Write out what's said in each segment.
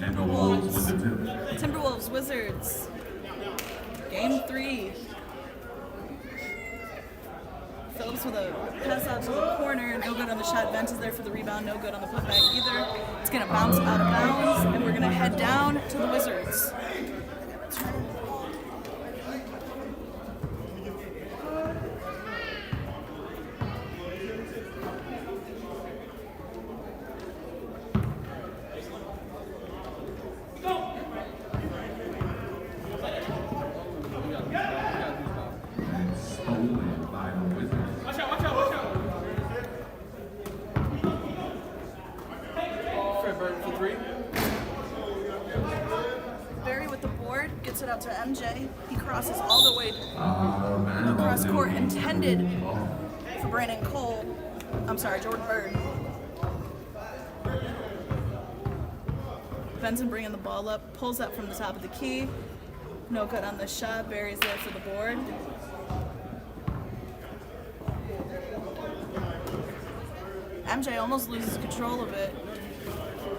Timberwolves, Wizards. Game 3. Phillips with a pass out to the corner, no good on the shot. Vent is there for the rebound, no good on the putback either. It's going to bounce out of bounds, and we're going to head down to the Wizards. Barry with the board, gets it out to MJ. He crosses all the way across court, intended for Jordan Bird. Benson bringing the ball up, pulls up from the top of the key. No good on the shot. Barry's there for the board. MJ almost loses control of it.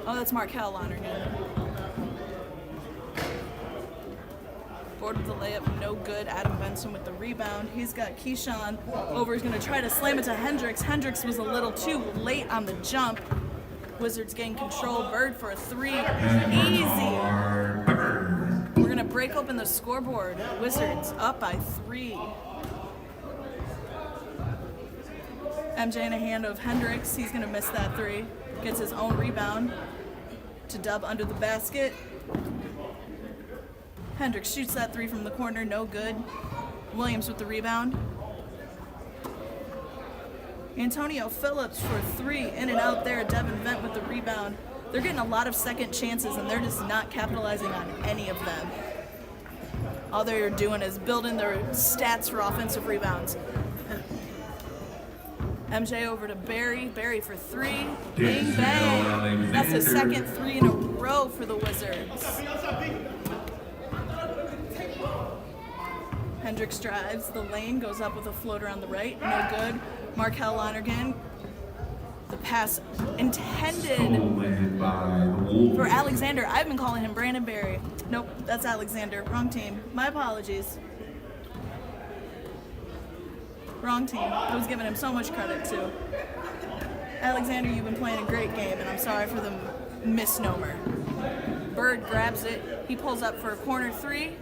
Oh, that's Markel Lonergan. Board with the layup, no good. Adam Benson with the rebound. He's got Keyshawn over. He's going to try to slam it to Hendricks. Hendricks was a little too late on the jump. Wizards gain control. Bird for a 3. Easy. We're going to break open the scoreboard. Wizards up by 3. MJ in a hand of Hendricks. He's going to miss that 3. Gets his own rebound to Dub under the basket. Hendricks shoots that 3 from the corner, no good. Williams with the rebound. Antonio Phillips for 3, in and out there. Devin Vent with the rebound. They're getting a lot of second chances, and they're just not capitalizing on any of them. All they're doing is building their stats for offensive rebounds. MJ over to Barry. Barry for 3. Bang, bang. That's his second 3 in a row for the Wizards. Hendricks drives the lane, goes up with a floater on the right. No good. Markel Lonergan. The pass intended for Alexander. I've been calling him Brandon Barry. Nope, that's Alexander. Wrong team. My apologies. Wrong team. I was giving him so much credit, too. Alexander, you've been playing a great game, and I'm sorry for the misnomer. Bird grabs it. He pulls up for a corner 3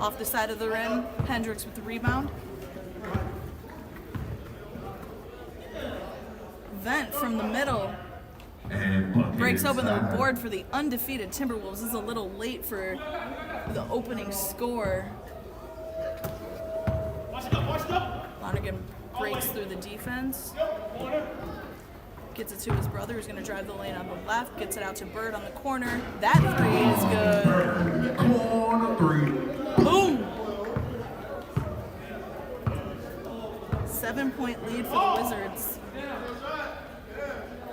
off the side of the rim. Hendricks with the rebound. Vent from the middle. Breaks open the board for the undefeated Timberwolves. This is a little late for the opening score. Lonergan breaks through the defense. Gets it to his brother, who's going to drive the lane on the left. Gets it out to Bird on the corner. That 3 is good. Corner 3. Boom! 7-point lead for the Wizards.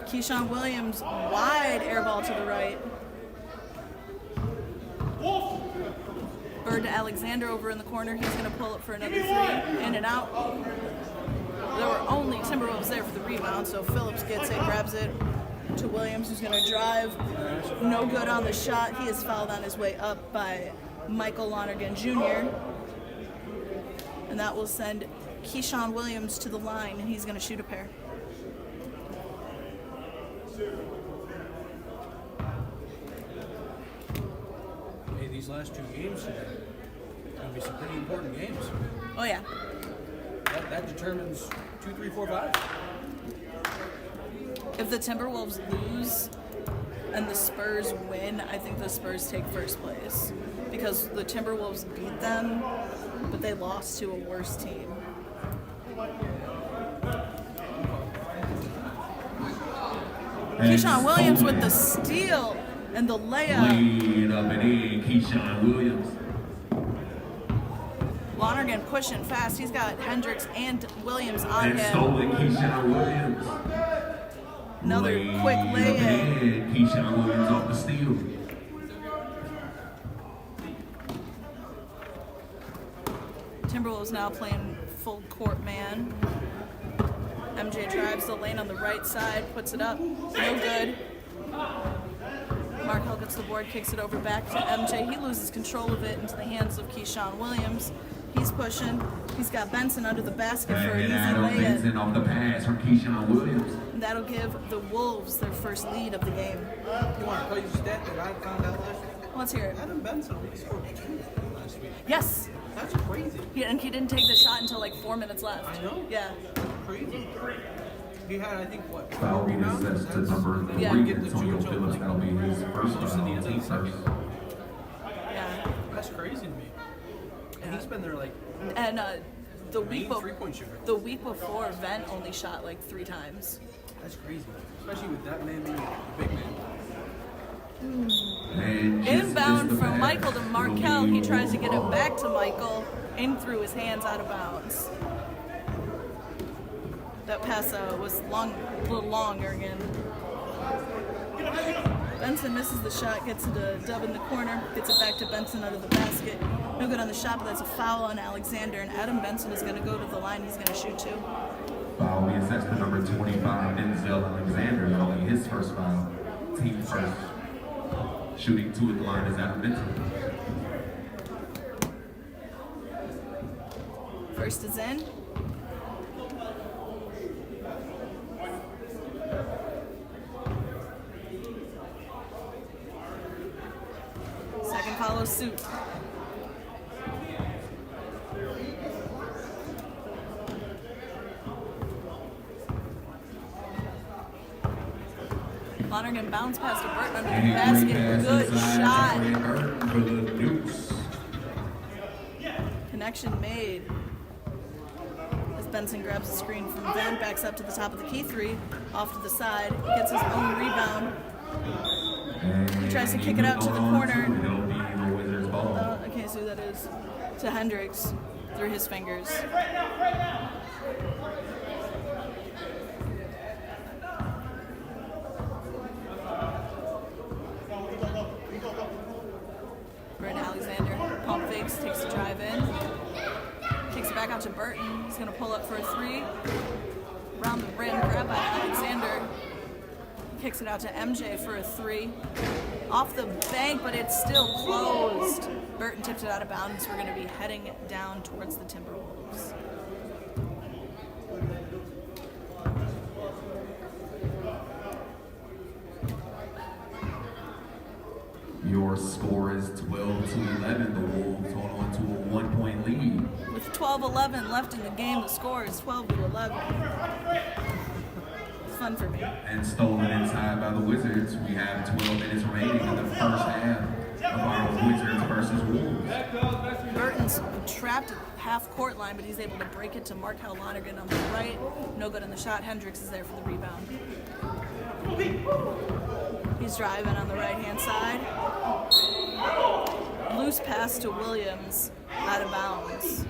Keyshawn Williams, wide air ball to the right. Bird to Alexander over in the corner. He's going to pull it for another 3. In and out. There were only Timberwolves there for the rebound, so Phillips gets it, grabs it to Williams, who's going to drive. No good on the shot. He is fouled on his way up by Michael Lonergan Jr. And that will send Keyshawn Williams to the line, and he's going to shoot a pair. Hey, these last 2 games today are going to be some pretty important games. Oh, yeah. That determines 2, 3, 4, 5. If the Timberwolves lose and the Spurs win, I think the Spurs take first place. Because the Timberwolves beat them, but they lost to a worse team. Keyshawn Williams with the steal and the layup. Lead up and in, Keyshawn Williams. Lonergan pushing fast. He's got Hendricks and Williams on And him. stolen Keyshawn Williams. Another Laid quick up and lay-in. in, Keyshawn Williams off the steal. Timberwolves now playing full court man. MJ drives the lane on the right side, puts it up. No good. Markel gets the board, kicks it over back to MJ. He loses control of it into the hands of Keyshawn Williams. He's pushing. He's got Benson under the basket for an easy Adam layup. Benson off the pass from Keyshawn Williams. And that'll give the Wolves their first lead of the game. You want to tell you the stat that I found out last week? Let's hear it. Adam Benson only scored 2 last week. Yes. That's crazy. And he didn't take the shot until like 4 minutes left. I know. Yeah. Crazy. He had, I think, what, 4 Foul rebounds? assessed to number 3, Yeah. Antonio Phillips. That'll be his first foul. Team first. Yeah. That's crazy to me. And he's been there like And the main week three-point shooter. the week before, Vent only shot like 3 times. That's crazy. Especially with that man being a big man. And just Inbound missed the from pass. Michael to Markel. It'll He be tries to get it ball. back to Michael. In through his hands, out of bounds. That pass was long, a little longer again. Benson misses the shot, gets it to Dub in the corner, gets it back to Benson under the basket. No good on the shot, but that's a foul on Alexander, and Adam Benson is going to go to the line. He's going to shoot 2. Foul will be assessed to number 25, Denzel Alexander. That'll be his first foul. Team first. Shooting 2 at the line is Adam Benson. First is in. Second follows suit. Lonergan bounce pass to Burton under the And great basket. pass Good inside shot. to Trey Burton for the Dukes. Connection made. As Benson grabs the screen from Van, backs up to the top of the key 3, off to the side, gets his own rebound. And tries to he kick it out to the moves on corner. to it. It'll be the Wizards ball. I can't see who that is. To Hendricks through his fingers. Burton Alexander pump fakes, takes the drive in, kicks it back out to Burton. He's going to pull up for a 3. Around the rim, grab by Alexander. Kicks it out to MJ for a 3. Off the bank, but it's still closed. Burton tipped it out of bounds. We're going to be heading down towards the Timberwolves. Your score is 12-11. The Wolves hold on to a 1-point lead. With 12-11 left in the game, the score is 12-11. It's fun for me. And stolen inside by the Wizards. We have 12 minutes remaining in the first half of our Wizards versus Wolves. Burton's trapped at half-court line, but he's able to break it to Markel Lonergan on the right. No good on the shot. Hendricks is there for the rebound. He's driving on the right-hand side. Loose pass to Williams, out of bounds.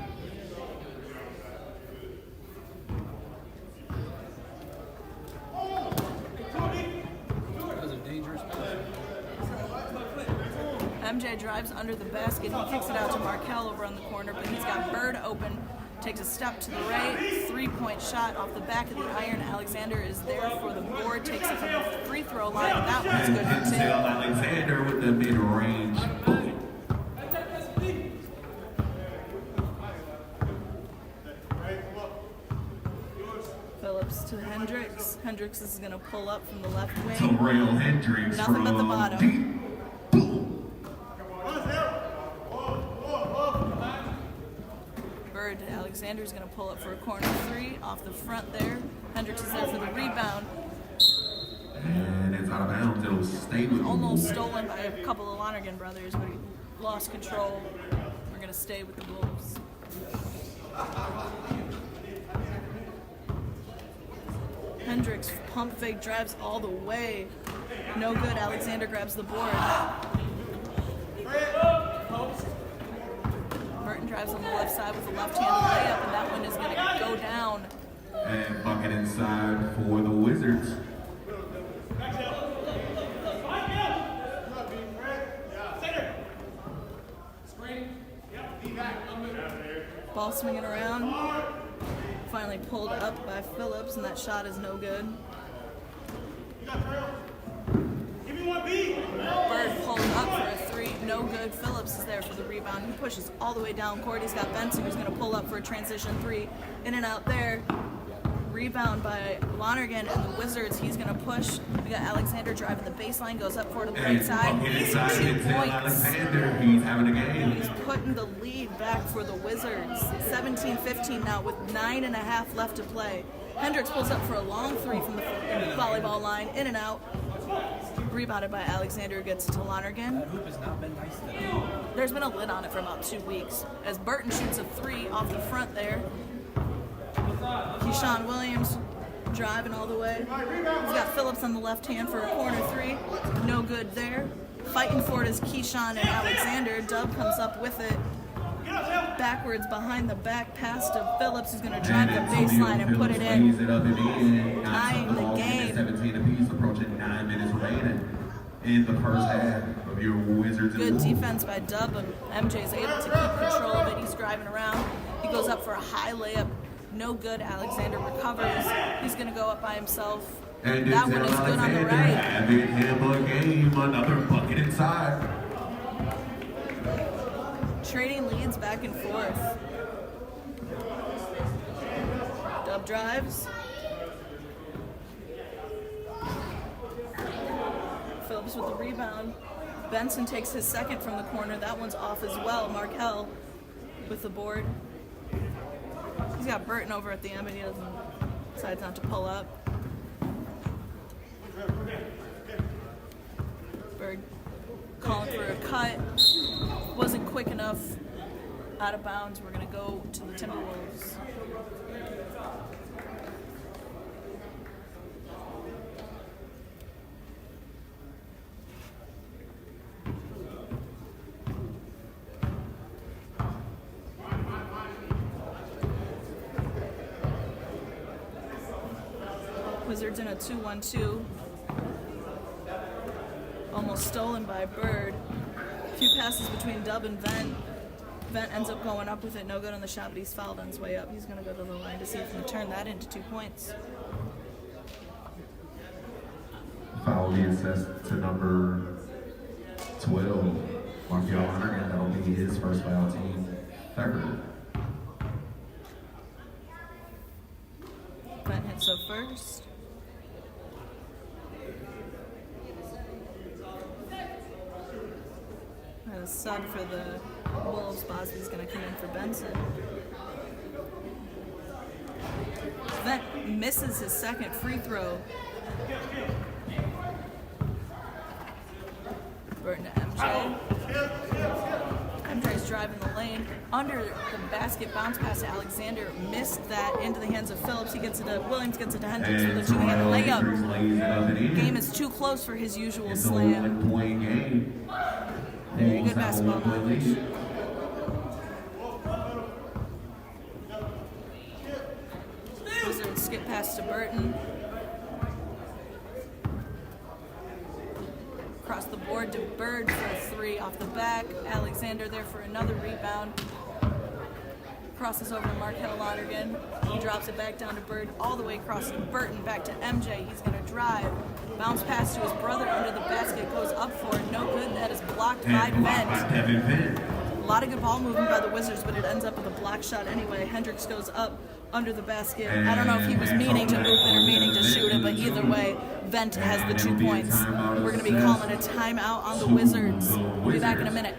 That was a dangerous pass. MJ drives under the basket. He kicks it out to Markel over on the corner, but he's got Bird open. Takes a step to the right. 3-point shot off the back of the iron. Alexander is there for the board. Takes it from the free throw line, and that one's And good for 2. Denzel Alexander with the mid-range. Phillips to Hendricks. Hendricks is going to pull up from the left wing. Terrell Hendricks Nothing from but the bottom. deep. Boom. Bird to Alexander's going to pull up for a corner 3 off the front there. Hendricks is there for the rebound. And it's out of bounds. It'll stay with the Almost Wolves. stolen by a couple of Lonergan brothers, but he lost control. We're going to stay with the Wolves. Hendricks pump fake, drives all the way. No good. Alexander grabs the board. Burton drives on the left side with a left-handed layup, and that one is going to go down. And bucket inside for the Wizards. Ball swinging around. Finally pulled up by Phillips, and that shot is no good. Give me one beat. no good. Phillips is there for the rebound. He pushes all the way down court. He's got Benson who's going to pull up for a transition three. In and out there. Rebound by Lonergan and the Wizards. He's going to push. We got Alexander driving the baseline, goes up for to the right side. He's 2 points. Alexander, he's having a game. He's putting the lead back for the Wizards. 17-15 now with 9.5 left to play. Hendricks pulls up for a long three from the volleyball line. In and out. Rebounded by Alexander, gets to Lonergan. That hoop has not been nice today. There's been a lid on it for about 2 weeks. As Burton shoots a three off the front there. Keyshawn Williams driving all the way. He's got Phillips on the left hand for a corner three. No good there. Fighting for it is Keyshawn and Alexander. Dub comes up with it. Backwards behind the back pass to Phillips, who's going to drive the baseline and put it in. Tying the game. 17 apiece, approaching 9 minutes remaining in the first half of your Wizards. Good defense by Dub, and MJ's able to keep control of it. He's driving around. He goes up for a high layup. No good. Alexander recovers. He's going to go up by himself. And that one is good on the right. Having him a game, another bucket inside. Trading leads back and forth. Dub drives. Phillips with the rebound. Benson takes his second from the corner. That one's off as well. Markel with the board. He's got Burton over at the end, but he decides not to pull up. Bird calling for a cut. Wasn't quick enough. Out of bounds. We're going to go to the Timberwolves. Wizards in a 2-1-2. Almost stolen by Bird. A few passes between Dub and Vent. Vent ends up going up with it. No good on the shot, but he's fouled on his way up. He's going to go to the line to see if he can turn that into 2 points. Foul be assessed to number 12. Markel Lonergan, that'll be his first foul, team third. Vent hits up first. And a sub for the Wolves. Bosby's going to come in for Benson. Vent misses his second free throw. Burton to MJ. MJ's driving the lane. Under the basket, bounce pass to Alexander. Missed that into the hands of Phillips. He gets it to Williams, gets it to Hendricks with a two-handed layup. Game is too close for his usual slam. Very good basketball knowledge. Wizards skip pass to Burton. Across the board to Bird for a three off the back. Alexander there for another rebound. Crosses over to Markel Lonergan. He drops it back down to Bird, all the way across to Burton, back to MJ. He's going to drive. Bounce pass to his brother under the basket, goes up for it. No good. That is blocked by Vent. A lot of good ball movement by the Wizards, but it ends up with a block shot anyway. Hendricks goes up under the basket. I don't know if he was meaning to move it or meaning to shoot it, but either way, Vent has the 2 points. We're going to be calling a timeout on the Wizards. We'll be back in a minute.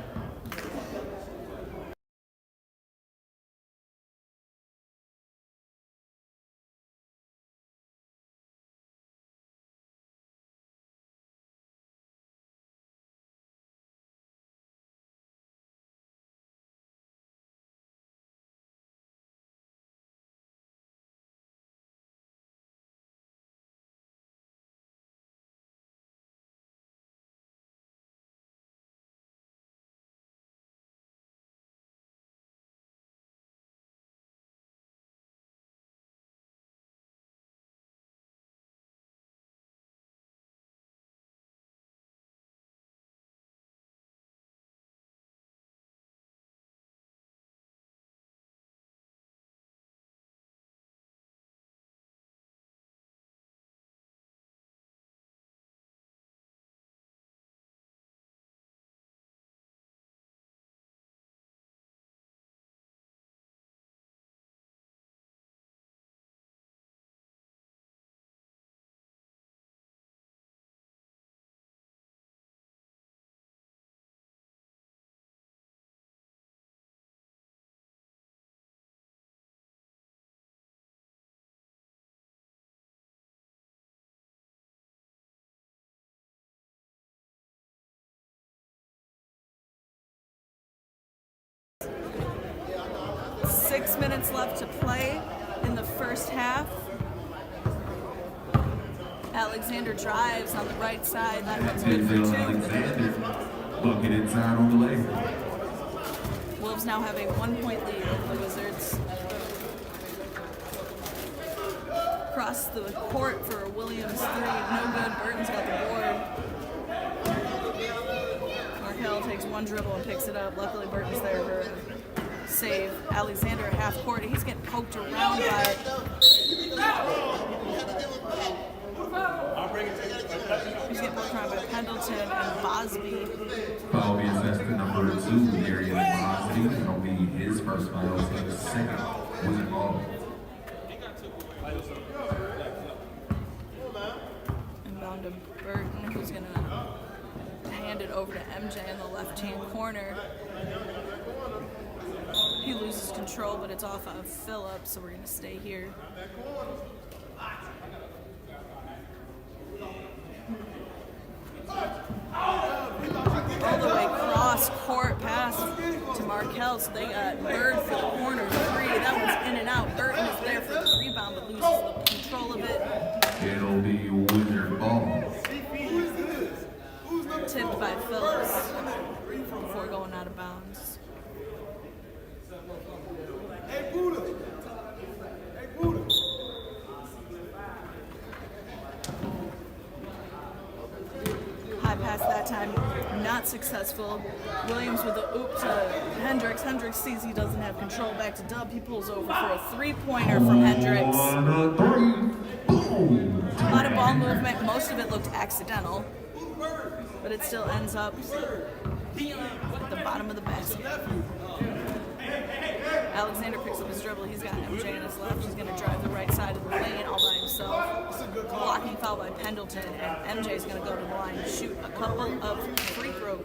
minutes left to play in the first half. Alexander drives on the right side. That one's good for Denzel two. Alexander, bucket inside on the lane. Wolves now have a 1-point lead over the Wizards. Across the court for Williams 3. No good. Burton's got the board. Markelle takes one dribble and picks it up. Luckily, Burton's there for a save. Alexander half court. He's getting poked around by Pendleton and Bosby. Foul be assessed to number 2, Darius Bosby. That'll be his first foul. His second was involved. Inbound to Burton, who's going to hand it over to MJ in the left-hand corner. He loses control, but it's off of Phillips, so we're going to stay here. All the way cross court pass to Markelle, so they got Bird for the corner 3. That one's in and out. Burton is there for the rebound, but loses the control of it. It'll be Wizard ball. Tipped by Phillips before going out of bounds. Hey, Buddha. Hey, Buddha. High pass that time, not successful. Williams with the oop to Hendricks. Hendricks sees he doesn't have control. Back to Dub. He pulls over for a 3-pointer from Hendricks. On a 3. Boom. A lot of ball movement. Most of it looked accidental, but it still ends up at the bottom of the basket. Alexander picks up his dribble. He's got MJ on his left. He's going to drive the right side of the lane all by himself. Blocking foul by Pendleton, and MJ's going to go to the line and shoot a couple of free throws.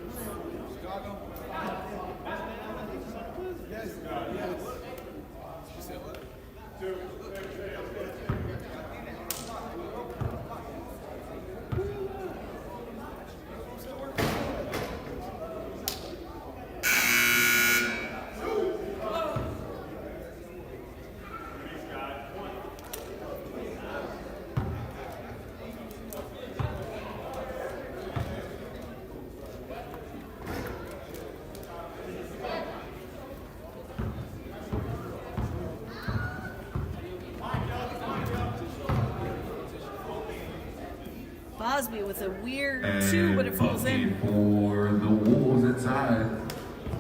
Bosby with a weird 2, but it falls in. For the Wolves inside.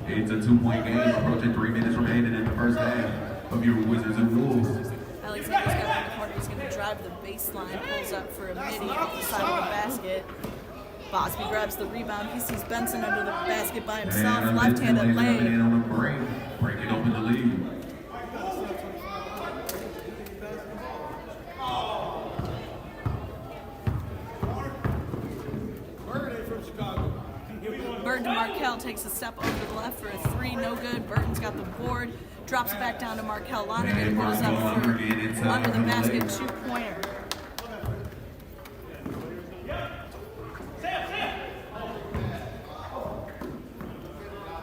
It's a 2-point game, approaching 3 minutes remaining in the first half of your Wizards and Wolves. Alexander's got in the corner. He's going to drive the baseline, pulls up for a midi off the side of the basket. Bosby grabs the rebound. He sees Benson under the basket by himself. And Left-handed lane. on the break, breaking open the lead. Bird to Markelle takes a step over to the left for a 3, no good. Burton's got the board, drops it back down to Markelle. Lonergan goes up for under the basket 2-pointer.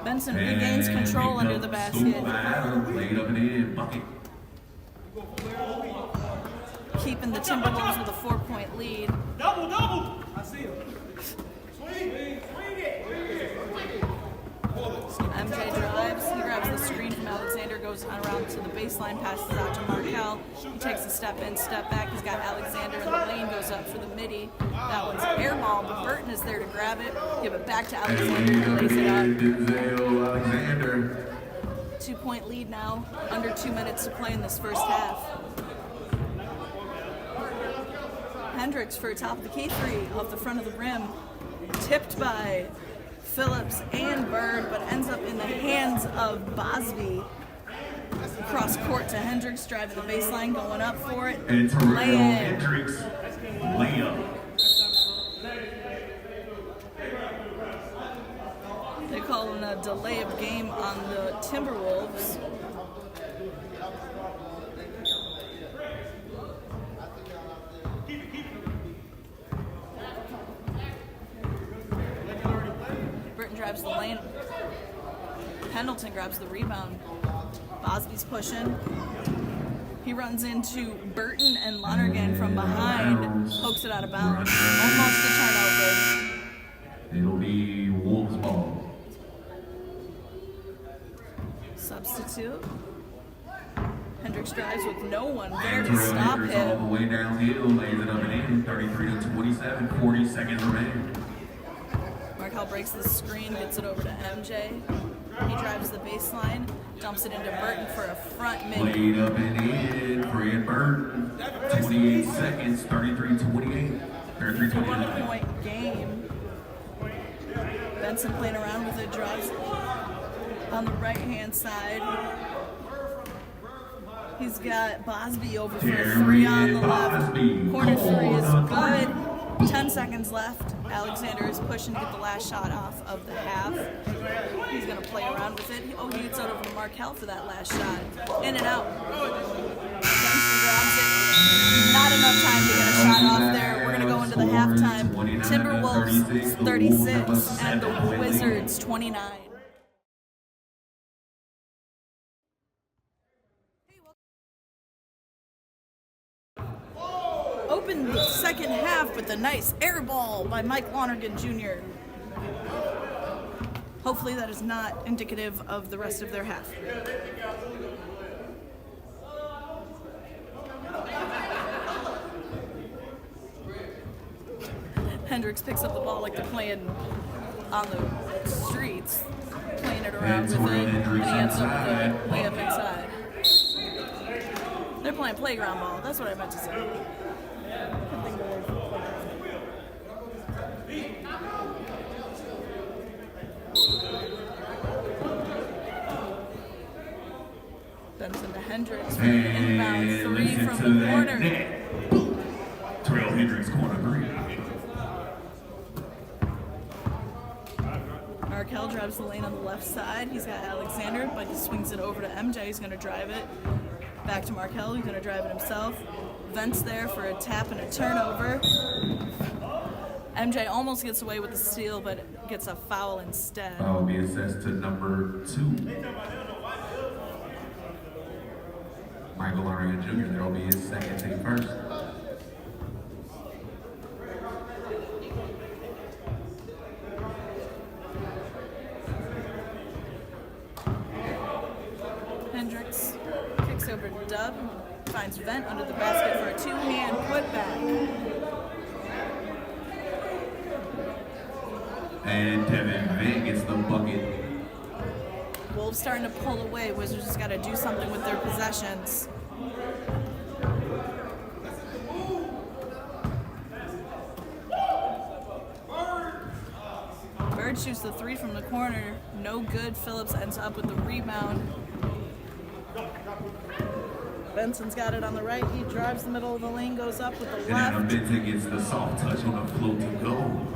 Benson regains control under the basket. Laid up and in, bucket. Keeping the Timberwolves with a 4-point lead. Double, double. I see him. Swing. MJ drives, he grabs the screen from Alexander, goes around to the baseline, passes out to Markelle. He takes a step in, step back. He's got Alexander in the lane, goes up for the midi. That one's air ball, but Burton is there to grab it, give it back to Alexander, who lays it up. Denzel Alexander. 2-point lead now, under 2 minutes to play in this first half. Hendricks for a top of the key 3 off the front of the rim, tipped by Phillips and Bird, but ends up in the hands of Bosby. Cross court to Hendricks, driving the baseline, going up for it. And Terrell Lay in. Hendricks, layup. They call it a delay of game on the Timberwolves. Burton drives the lane. Pendleton grabs the rebound. Bosby's pushing. He runs into Burton and Lonergan from behind, pokes it out of bounds. Almost a turnover. It'll be Wolves ball. Substitute. Hendricks drives with no one there And to Terrell stop Hendricks all the him. way downhill, lays it up and in. 33-27, 40 seconds remaining. Markel breaks the screen, gets it over to MJ. He drives the baseline, dumps it into Burton for a front mid. Laid up and in, Fred Burton. 28 seconds, 33-28. 33-29. 1-point game. Benson playing around with it, drives on the right-hand side. He's got Bosby over for a three on the left. Corner three is good. 10 seconds left. Alexander is pushing to get the last shot off of the half. He's going to play around with it. Oh, he gets it over to Markel for that last shot. In and out. Benson grabs it. Not enough time to get a shot off there. We're going to go into the halftime. Timberwolves 36 and the Wizards 29. Open the second half with a nice air ball by Mike Lonergan Jr. Hopefully that is not indicative of the rest of their half. Hendricks picks up the ball like they're playing on the streets, playing it around with it, and he ends up with a layup inside. They're playing playground ball, that's what I meant to say. Benson to Hendricks for the inbound three from the corner. Terrell Hendricks, corner three. Markel drives the lane on the left side. He's got Alexander, but he swings it over to MJ. He's going to drive it. Back to Markel. He's going to drive it himself. Vents there for a tap and a turnover. MJ almost gets away with the steal, but gets a foul instead. That will be assessed to number 2. Michael Lonergan Jr. There will be his second team first. Hendricks kicks over to Dub, finds Vent under the basket for a two-hand putback. And Devin Vent gets the bucket. Wolves starting to pull away. Wizards just got to do something with their possessions. Bird shoots the three from the corner. No good. Phillips ends up with the rebound. Benson's got it on the right. He drives the middle of the lane, goes up with the And Adam left. Benson gets the soft touch on the floating goal.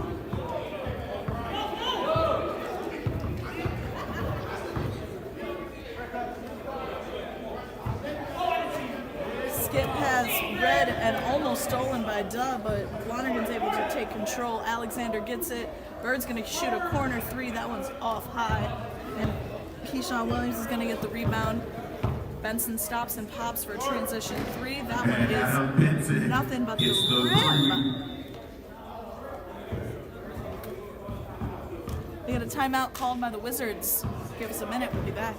Skip has red and almost stolen by Dub, but Lonergan's able to take control. Alexander gets it. Bird's going to shoot a corner three. That one's off high. And Keyshawn Williams is going to get the rebound. Benson stops and pops for a transition three. That one And Adam Benson is nothing but the gets the rim. We got a timeout called by the Wizards. Give us a minute. We'll be back.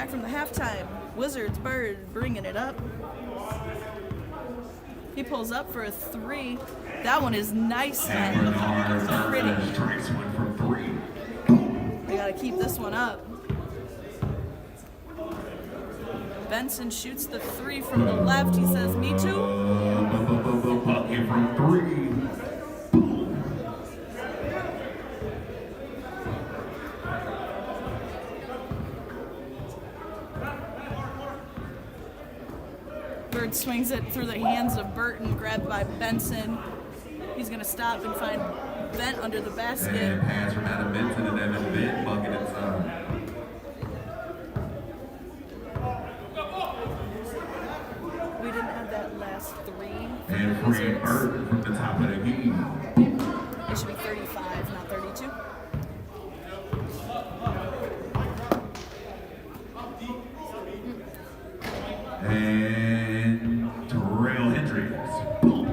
Back from the halftime. Wizards Bird bringing it up. He pulls up for a 3. That one is nice and pretty. Strikes one from 3. They gotta keep this one up. Benson shoots the 3 from the left. He says, "Me too." Bucket from 3. Bird swings it through the hands of Burton, grabbed by Benson. He's gonna stop and find Bent under the basket. And pass from Adam Benson and Evan Bent, bucket inside. We didn't have that last 3. And free Burton from the top of the key. It should be 35, not 32. And Terrell Hendricks. Boom.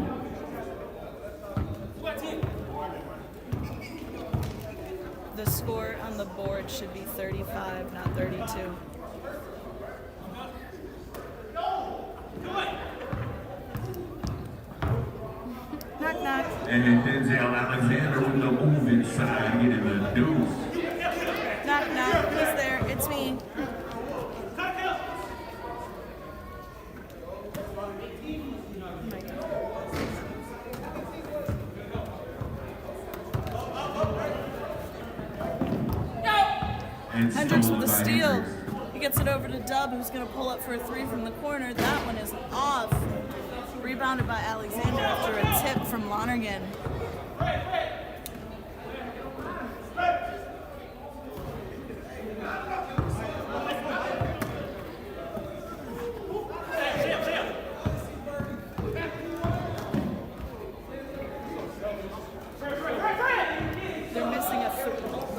The score on the board should be 35, not 32. Knock, knock. And Denzel Alexander with the move inside, getting the deuce. Knock, knock. Who's there? It's me. And Hendricks with the stolen by steal. Hendricks. He gets it over to Dub, who's going to pull up for a 3 from the corner. That one is off. Rebounded by Alexander after a tip from Lonergan.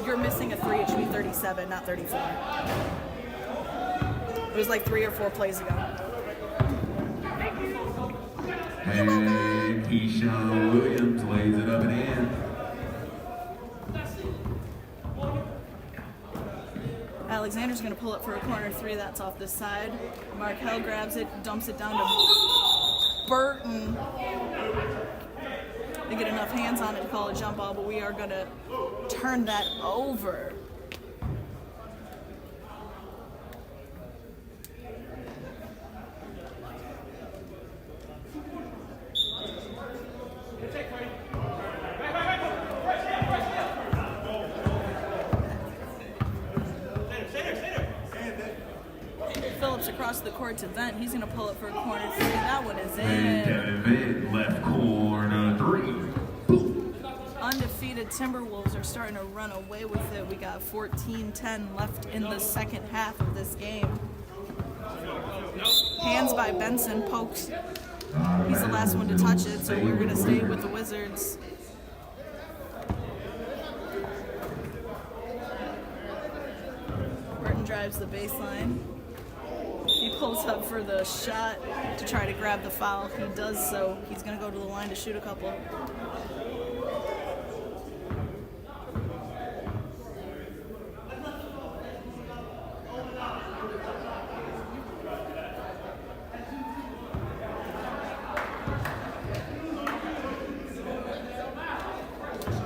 You're missing a 3. It should be 37, not 34. It was like 3 or 4 plays ago. And Keyshawn Williams lays it up and in. Alexander's going to pull up for a corner 3. That's off this side. Markel grabs it, dumps it down to Burton. They get enough hands on it to call a jump ball, but we are going to turn that over. Phillips across the court to Vent. He's going to pull it for a corner 3. That one is And in. Devin Vent, left corner 3. Undefeated Timberwolves are starting to run away with it. We got 14-10 left in the second half of this game. Hands by Benson, pokes. He's the last one to touch it, so we're going to stay with the Wizards. Burton drives the baseline. He pulls up for the shot to try to grab the foul. He does so. He's going to go to the line to shoot a couple.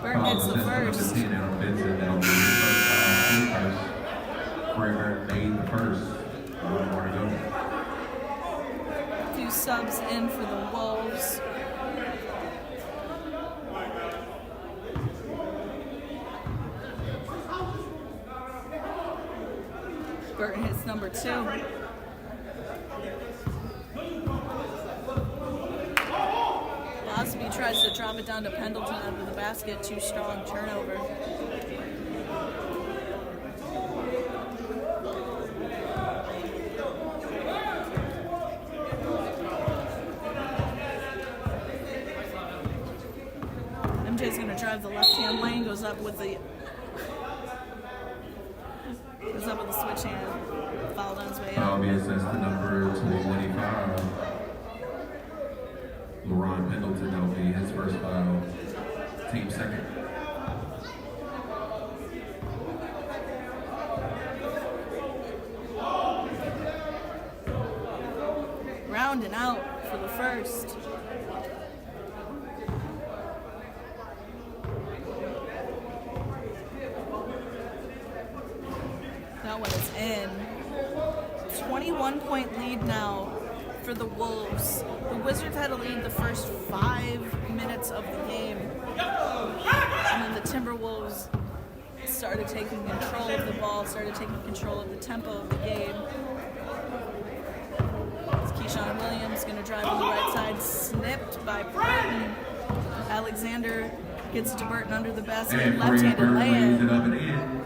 Burton hits the first. Made the first. More to go. Few subs in for the Wolves. Burton hits number 2. Losby tries to drop it down to Pendleton under the basket. Too strong, turnover. MJ's going to drive the left-hand lane, goes up with the switch hand. Fouled on his way That'll up. be assessed to number 25. LeRon Pendleton, that'll be his first foul. Team second. ground and out for the first. That one is in. 21-point lead now for the Wolves. The Wizards had a lead the first 5 minutes of the game. And then the Timberwolves started taking control of the ball, started taking control of the tempo of the game. Keyshawn Williams going to drive on the right side, snipped by Burton. Alexander gets to Burton under the basket, And left-handed Burton lays it lay-in. up and in.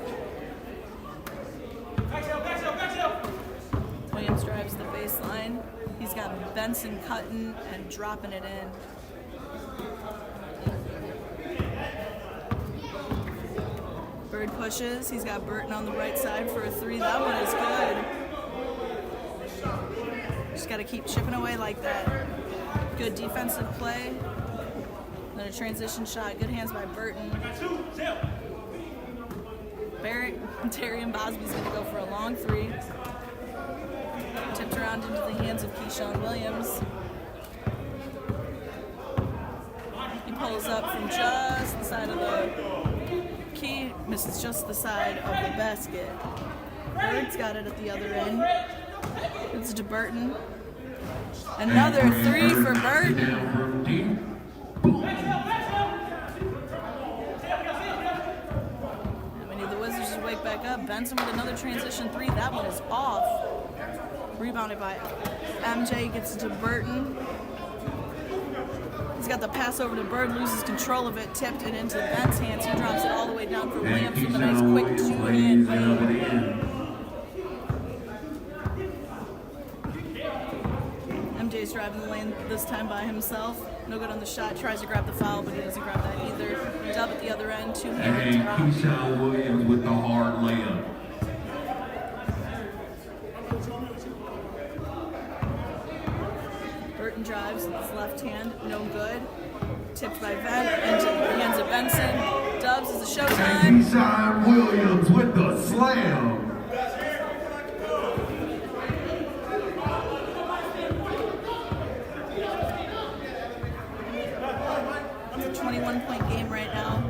Williams drives the baseline. He's got Benson cutting and dropping it in. Bird pushes. He's got Burton on the right side for a three. That one is good. Just got to keep chipping away like that. Good defensive play. Then a transition shot. Good hands by Burton. Barrett, Darian Bosby's going to go for a long three. Tipped around into the hands of Keyshawn Williams. He pulls up from just the side of the key, misses just the side of the basket. Bird's got it at the other end. It's to Burton. Another three for Burton. The Wizards just wake back up. Benson with another transition three. That one is off. Rebounded by MJ, gets it to Burton. He's got the pass over to Bird, loses control of it, tipped it into Ben's hands. He drops it all the way down for Williams with a nice quick two-hand lay. MJ's driving the lane this time by himself. No good on the shot, tries to grab the foul, but he doesn't grab that either. Dub at the other end, two-hand And drop. Keyshawn Williams with the hard layup. Burton drives with his left hand, no good. Tipped by Vent into the hands of Benson. Dubs is a showtime. And Keyshawn Williams with the slam. 21-point game right now.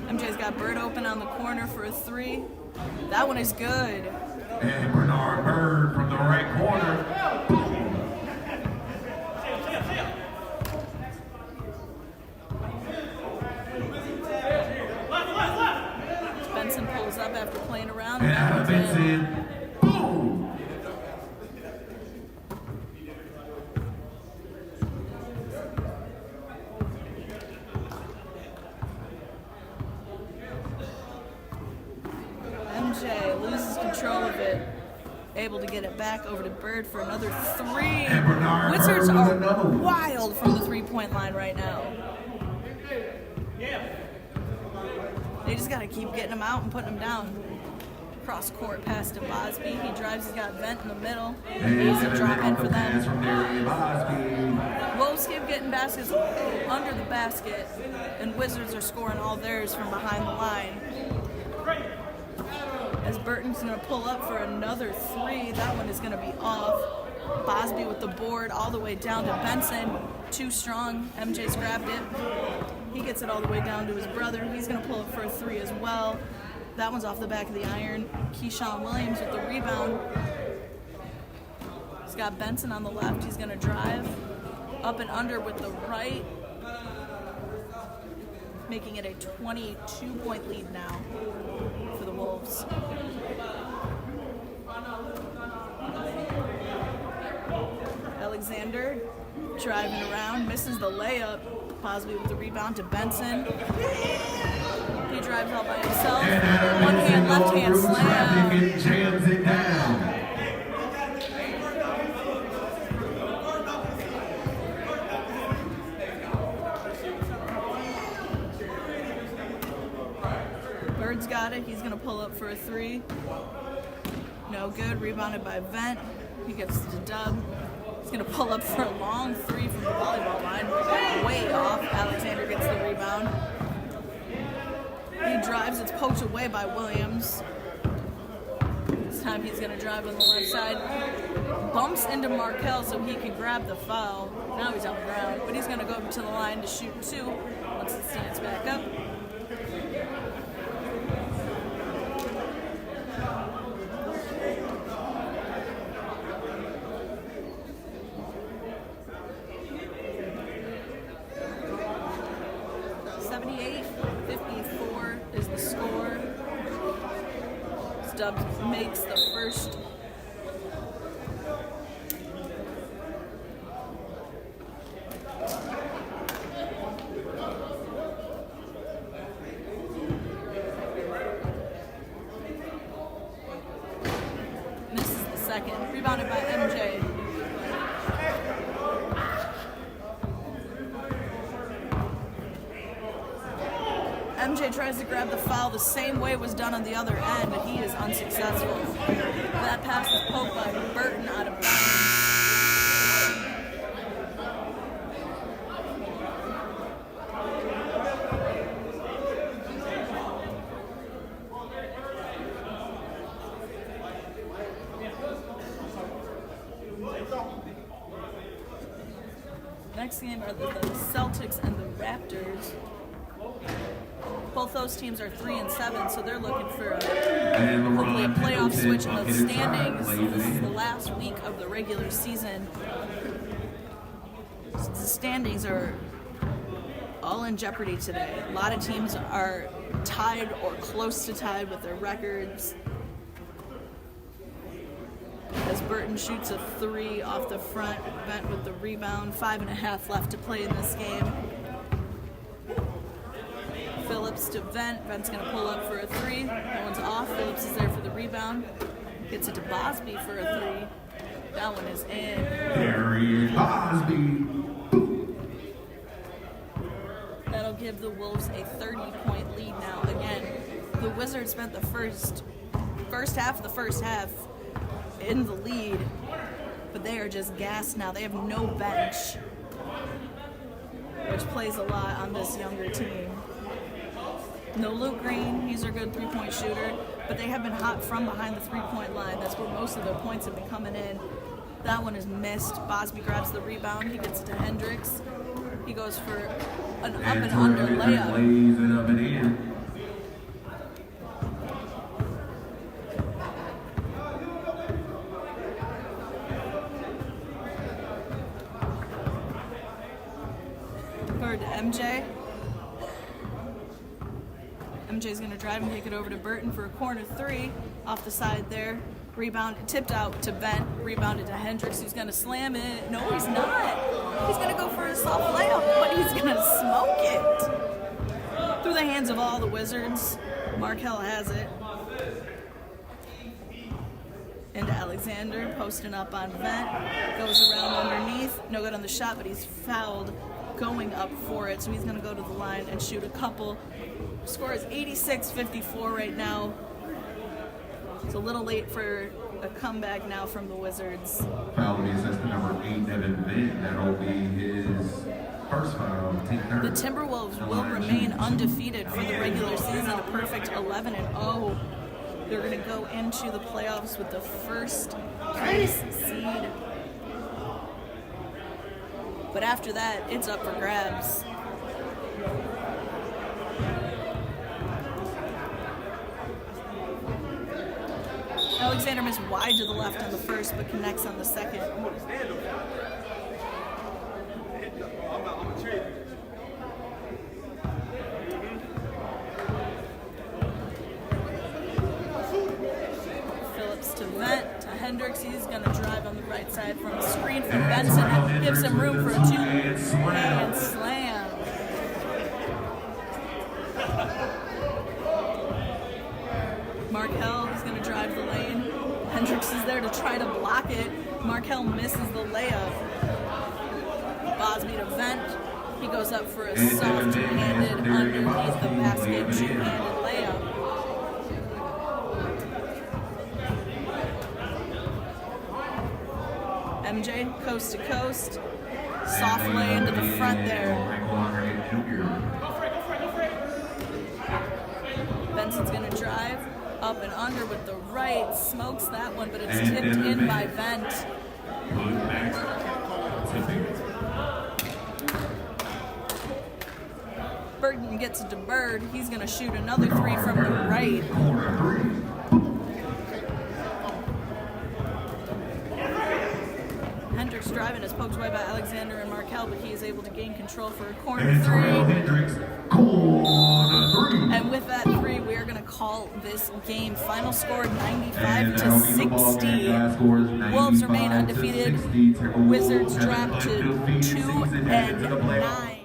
MJ's got Bird open on the corner for a three. That one is good. And Bernard Bird from the right corner. Boom. Benson pulls up after playing around. And out of Benson. Boom. MJ loses control of it. Able to get it back over to Bird for another three. And Bernard Wizards Bird with are another one. wild from the three-point line right now. They just got to keep getting them out and putting them down. Cross court pass to Bosby. He drives. He's got Vent in the middle. And He's a drop in off for the pass them. from Darian Bosby. Wolves keep getting baskets under the basket, and Wizards are scoring all theirs from behind the line. As Burton's going to pull up for another three. That one is going to be off. Bosby with the board all the way down to Benson. Too strong. MJ's grabbed it. He gets it all the way down to his brother. He's going to pull up for a three as well. That one's off the back of the iron. Keyshawn Williams with the rebound. He's got Benson on the left. He's going to drive. Up and under with the right. Making it a 22-point lead now for the Wolves. Alexander driving around, misses the layup. Bosby with the rebound to Benson. He drives all by himself. One hand, left hand slam. Traffic jams it down. Bird's got it. He's going to pull up for a three. No good. Rebounded by Vent. He gets to Dub. He's going to pull up for a long three from the volleyball line. Way off. Alexander gets the rebound. He drives. It's poked away by Williams. This time he's going to drive on the left side. Bumps into Markel so he can grab the foul. Now he's on the ground, but he's going to go to the line to shoot 2 once it stands back up. Stubbs makes the first. Misses the second. Rebounded by MJ. MJ tries to grab the foul the same way it was done on the other end, but he is unsuccessful. That pass is poked by Burton out of bounds. Next game are the Celtics and the Raptors. Both those teams are 3-7, so they're looking for hopefully a playoff switch in the standings. This is the last week of the regular season. The standings are all in jeopardy today. A lot of teams are tied or close to tied with their records. As Burton shoots a 3 off the front, Bent with the rebound. 5.5 left to play in this game. Phillips to Vent. Vent's going to pull up for a 3. That one's off. Phillips is there for the rebound. Gets it to Bosby for a 3. That one is in. Harry Bosby. That'll give the Wolves a 30-point lead now. Again, the Wizards spent the first half of the first half in the lead, but they are just gassed now. They have no bench, which plays a lot on this younger team. No Luke Green, he's a good three-point shooter, but they have been hot from behind the three-point line. That's where most of their points have been coming in. That one is missed. Bosby grabs the rebound. He gets it to Hendricks. He goes for an up and under layup. Lays it up and in. Forward to MJ. MJ's going to drive and take it over to Burton for a corner 3 off the side there. Rebound, tipped out to Bent, rebounded to Hendricks, who's going to slam it. No, he's not. He's going to go for a soft layup, but he's going to smoke it. Through the hands of all the Wizards. Markel has it. Into Alexander, posting up on Vent. Goes around underneath. No good on the shot, but he's fouled going up for it. So he's going to go to the line and shoot a couple. Score is 86-54 right now. It's a little late for a comeback now from the Wizards. Foul will be assessed to number 8, Devin Vent. That'll be his first foul. The Timberwolves will remain undefeated for the regular season, a perfect 11-0. They're going to go into the playoffs with the first place seed. But after that, it's up for grabs. Alexander missed wide to the left on the first, but connects on the second. Phillips to Vent, to Hendricks. He's going to drive on the right side from a screen from Benson. Gives him room for a 2-hand slam. Markel is going to drive the lane. Hendricks is there to try to block it. Markel misses the layup. Bosby to Vent. He goes up for a soft two-handed underneath the basket two-handed layup. MJ, coast to coast. Soft lay into the front there. Benson's going to drive. up and under with the right, smokes that one, but it's And tipped in by Vent. Put back. Tipping. Burton gets it to Bird. He's going to shoot another three from the right. Corner three. Hendricks driving is poked away by Alexander and Markel, but he is able to gain control for a corner And Terrell three. Hendricks, corner three. And with that three, we are going to call this game. Final score 95 And to that'll be the ball game. 60. Guys, scores 95 Wolves remain to undefeated. 60. Timberwolves Wizards have an drop to undefeated 2 season headed to the and playoffs. 9.